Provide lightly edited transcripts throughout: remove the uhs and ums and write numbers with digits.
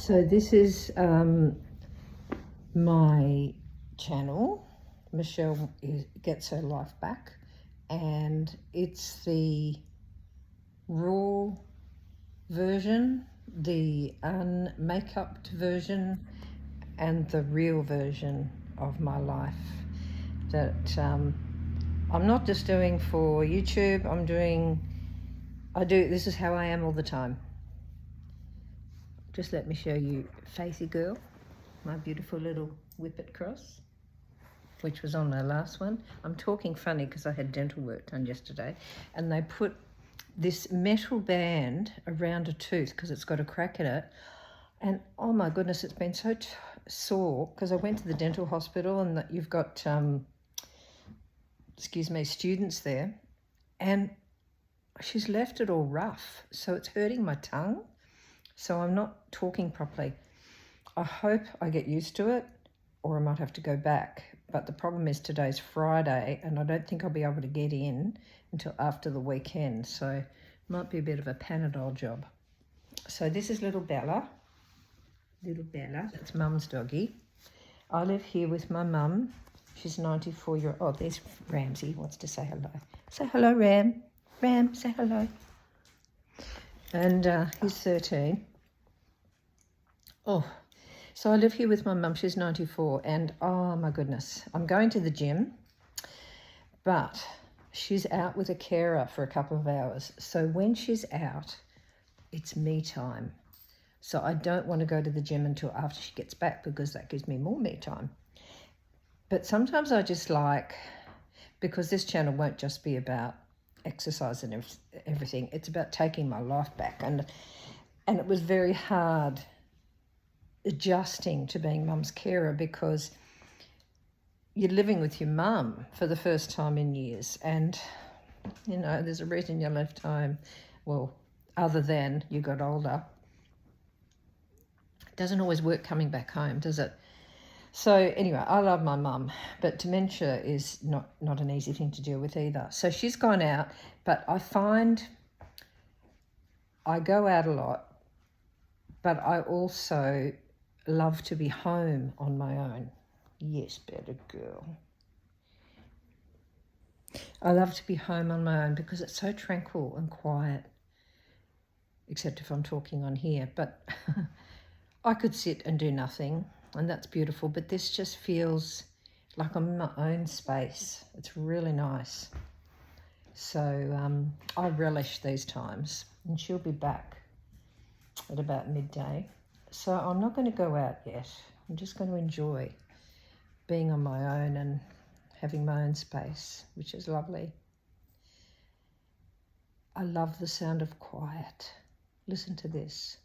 So this is my channel. Michelle gets her life back, and it's the raw version, the unmakeupped version, and the real version of my life that I'm not just doing for YouTube. This is how I am all the time. Just let me show you Faithy Girl, my beautiful little whippet cross, which was on my last one. I'm talking funny because I had dental work done yesterday, and they put this metal band around a tooth because it's got a crack in it, and oh my goodness, it's been so sore because I went to the dental hospital, and that you've got students there, and she's left it all rough, so it's hurting my tongue, so I'm not talking properly. I hope I get used to it, or I might have to go back. But the problem is today's Friday, and I don't think I'll be able to get in until after the weekend. So it might be a bit of a Panadol job. So this is little Bella. Little Bella, that's Mum's doggy. I live here with my mum. She's 94 years old. Oh, there's Ramsey, wants to say hello. Say hello, Ram. Ram, say hello. And he's 13. Oh, so I live here with my mum. She's 94, and oh my goodness, I'm going to the gym, but she's out with a carer for a couple of hours. So when she's out, it's me time. So I don't want to go to the gym until after she gets back, because that gives me more me time. But sometimes I just because this channel won't just be about exercise and everything. It's about taking my life back, and it was very hard adjusting to being mum's carer, because you're living with your mum for the first time in years, and you know there's a reason you left home. Well, other than you got older. It doesn't always work coming back home, does it? So anyway, I love my mum, but dementia is not an easy thing to deal with either. So she's gone out, but I find I go out a lot, but I also love to be home on my own. Yes, better girl. I love to be home on my own because it's so tranquil and quiet, except if I'm talking on here. But I could sit and do nothing, and that's beautiful, but this just feels like I'm in my own space. It's really nice. So I relish these times, and she'll be back at about midday. So I'm not going to go out yet. I'm just going to enjoy being on my own and having my own space, which is lovely. I love the sound of quiet. Listen to this.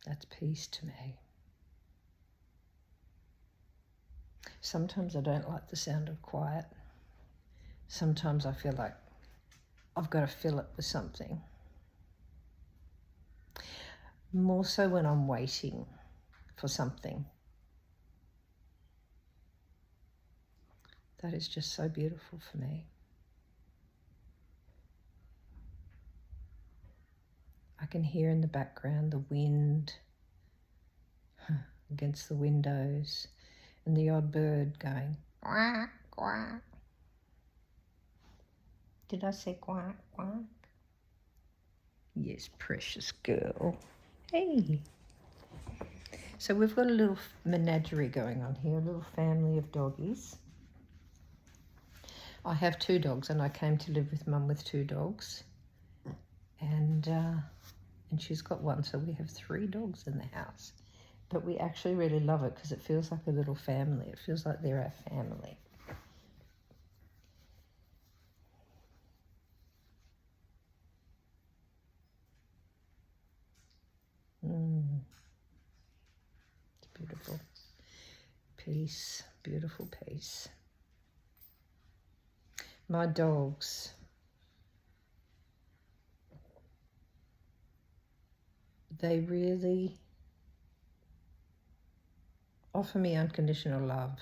That's peace to me. Sometimes I don't like the sound of quiet. Sometimes I feel like I've got to fill it with something. More so when I'm waiting for something. That is just so beautiful for me. I can hear in the background the wind against the windows, and the odd bird going quack, quack. Did I say quack, quack? Yes, precious girl. Hey. So we've got a little menagerie going on here, a little family of doggies. I have 2 dogs, and I came to live with Mum with 2 dogs. And she's got 1, so we have 3 dogs in the house. But we actually really love it because it feels like a little family. It feels like they're our family. It's beautiful. Peace, beautiful peace. My dogs, they really offer me unconditional love.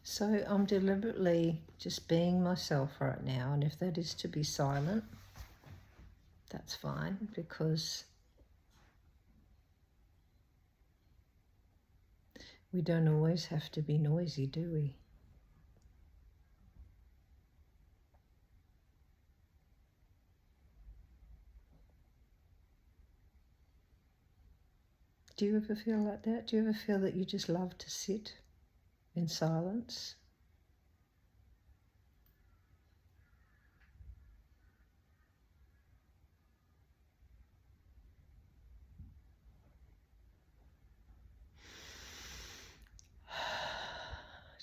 So I'm deliberately just being myself right now, and if that is to be silent, that's fine, because we don't always have to be noisy, do we? Do you ever feel like that? Do you ever feel that you just love to sit in silence?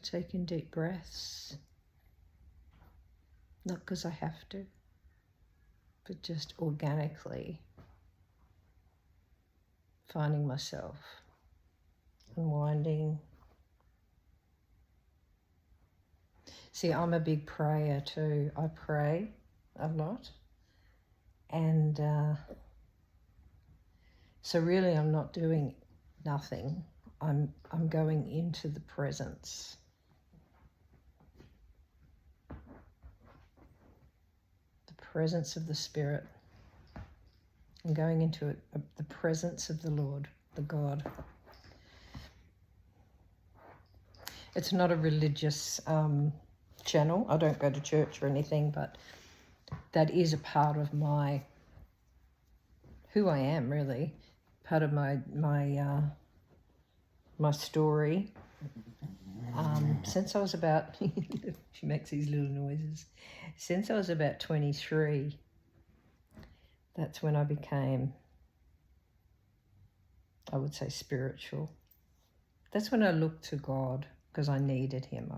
Taking deep breaths, not because I have to, but just organically finding myself, unwinding. See, I'm a big prayer too. I pray a lot, and so really I'm not doing nothing. I'm going into the presence. The presence of the Spirit. I'm going into the presence of the Lord, the God. It's not a religious channel. I don't go to church or anything, but that is a part of who I am, really. Part of my story. Since I was about, she makes these little noises. Since I was about 23, that's when I became, I would say, spiritual. That's when I looked to God, because I needed him.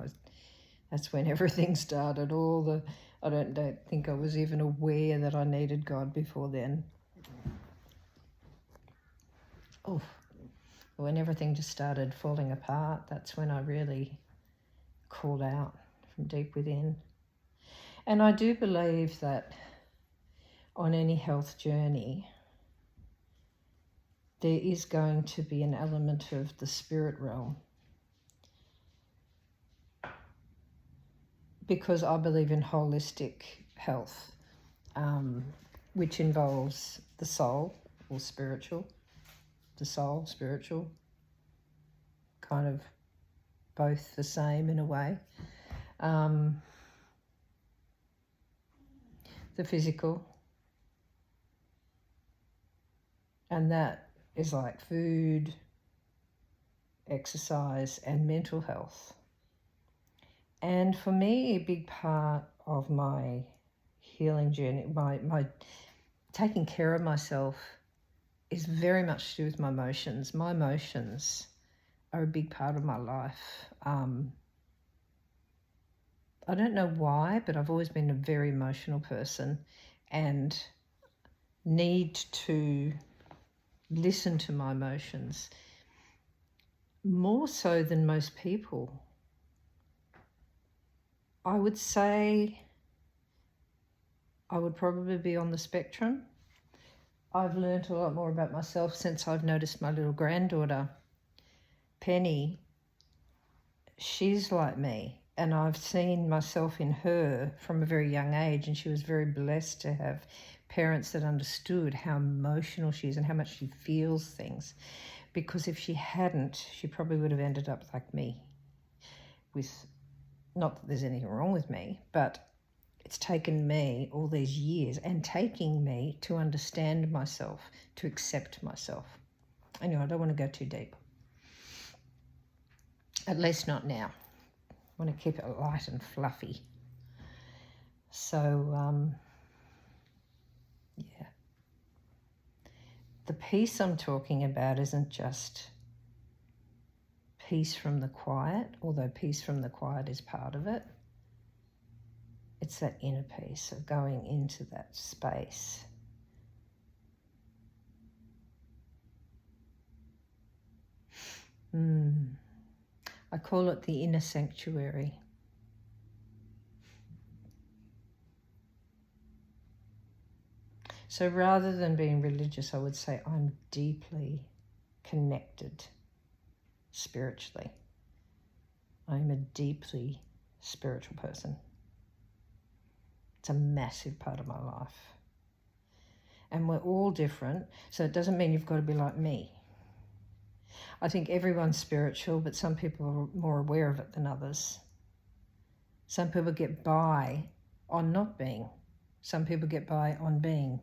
That's when everything started. I don't think I was even aware that I needed God before then. Oh, when everything just started falling apart, that's when I really called out from deep within. And I do believe that on any health journey, there is going to be an element of the spirit realm, because I believe in holistic health, which involves the soul or spiritual, the soul, spiritual, kind of both the same in a way. The physical, and that is like food, exercise, and mental health. And for me, a big part of my healing journey, my taking care of myself, is very much to do with my emotions. My emotions are a big part of my life. I don't know why, but I've always been a very emotional person and need to listen to my emotions more so than most people. I would say I would probably be on the spectrum. I've learned a lot more about myself since I've noticed my little granddaughter, Penny. She's like me, and I've seen myself in her from a very young age, and she was very blessed to have parents that understood how emotional she is and how much she feels things, because if she hadn't, she probably would have ended up like me, with, not that there's anything wrong with me, but it's taken me all these years and taking me to understand myself, to accept myself. Anyway, I don't want to go too deep. At least not now. I want to keep it light and fluffy. So, yeah. The peace I'm talking about isn't just peace from the quiet, although peace from the quiet is part of it. It's that inner peace of going into that space. I call it the inner sanctuary. So rather than being religious, I would say I'm deeply connected spiritually. I'm a deeply spiritual person. It's a massive part of my life. And we're all different, so it doesn't mean you've got to be like me. I think everyone's spiritual, but some people are more aware of it than others. Some people get by on not being. Some people get by on being.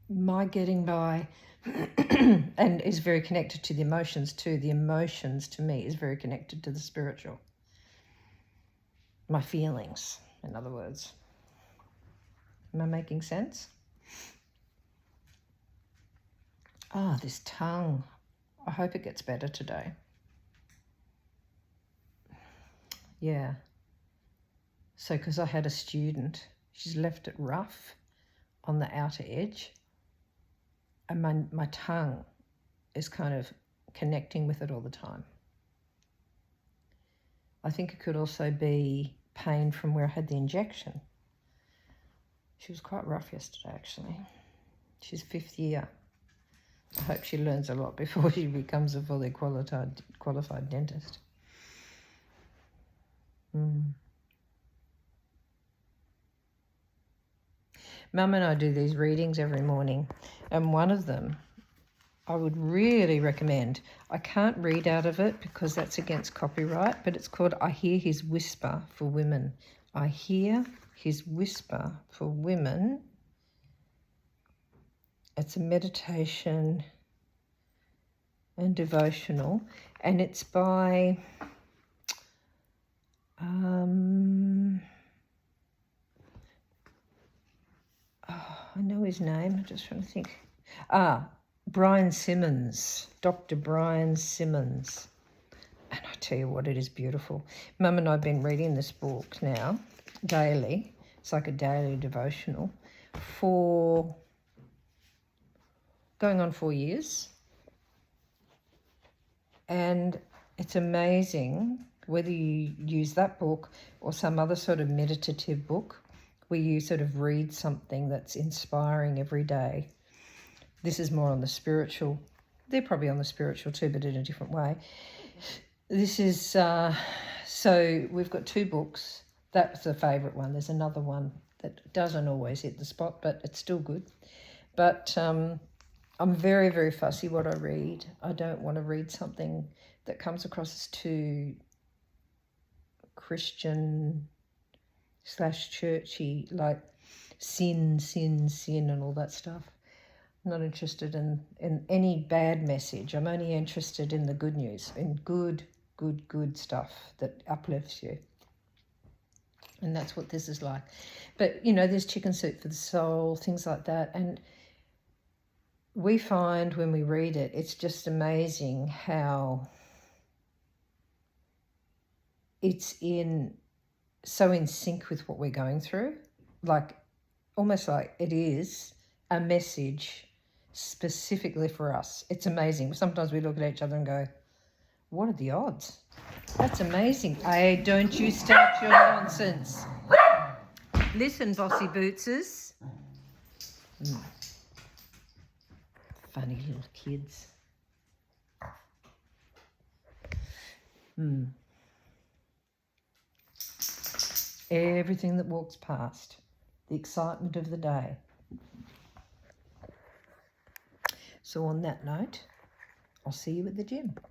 My getting by and is very connected to the emotions too. The emotions to me is very connected to the spiritual. My feelings, in other words. Am I making sense? Ah, this tongue. I hope it gets better today. Yeah. So, because I had a student, she's left it rough on the outer edge, and my tongue is kind of connecting with it all the time. I think it could also be pain from where I had the injection. She was quite rough yesterday, actually. She's 5th year. I hope she learns a lot before she becomes a fully qualified dentist. Mum and I do these readings every morning, and one of them I would really recommend. I can't read out of it because that's against copyright, but it's called I Hear His Whisper for Women. I Hear His Whisper for Women. It's a meditation and devotional, and it's by I know his name, I'm just trying to think. Brian Simmons, Dr. Brian Simmons. And I tell you what, it is beautiful. Mum and I have been reading this book now, daily. It's like a daily devotional for going on 4 years. And it's amazing whether you use that book or some other sort of meditative book where you sort of read something that's inspiring every day. This is more on the spiritual. They're probably on the spiritual too, but in a different way. This is, so we've got 2 books. That's the favourite one. There's another one that doesn't always hit the spot, but it's still good. But I'm very, very fussy what I read. I don't want to read something that comes across as too Christian / churchy, like sin, and all that stuff. I'm not interested in any bad message. I'm only interested in the good news, in good stuff that uplifts you. And that's what this is like. But, you know, there's Chicken Soup for the Soul, things like that. And we find when we read it, it's just amazing how it's so in sync with what we're going through. Like, almost like it is a message specifically for us. It's amazing. Sometimes we look at each other and go, what are the odds? That's amazing. Hey, don't you start your nonsense. Listen, bossy bootses. Funny little kids. Everything that walks past. The excitement of the day. So on that note, I'll see you at the gym.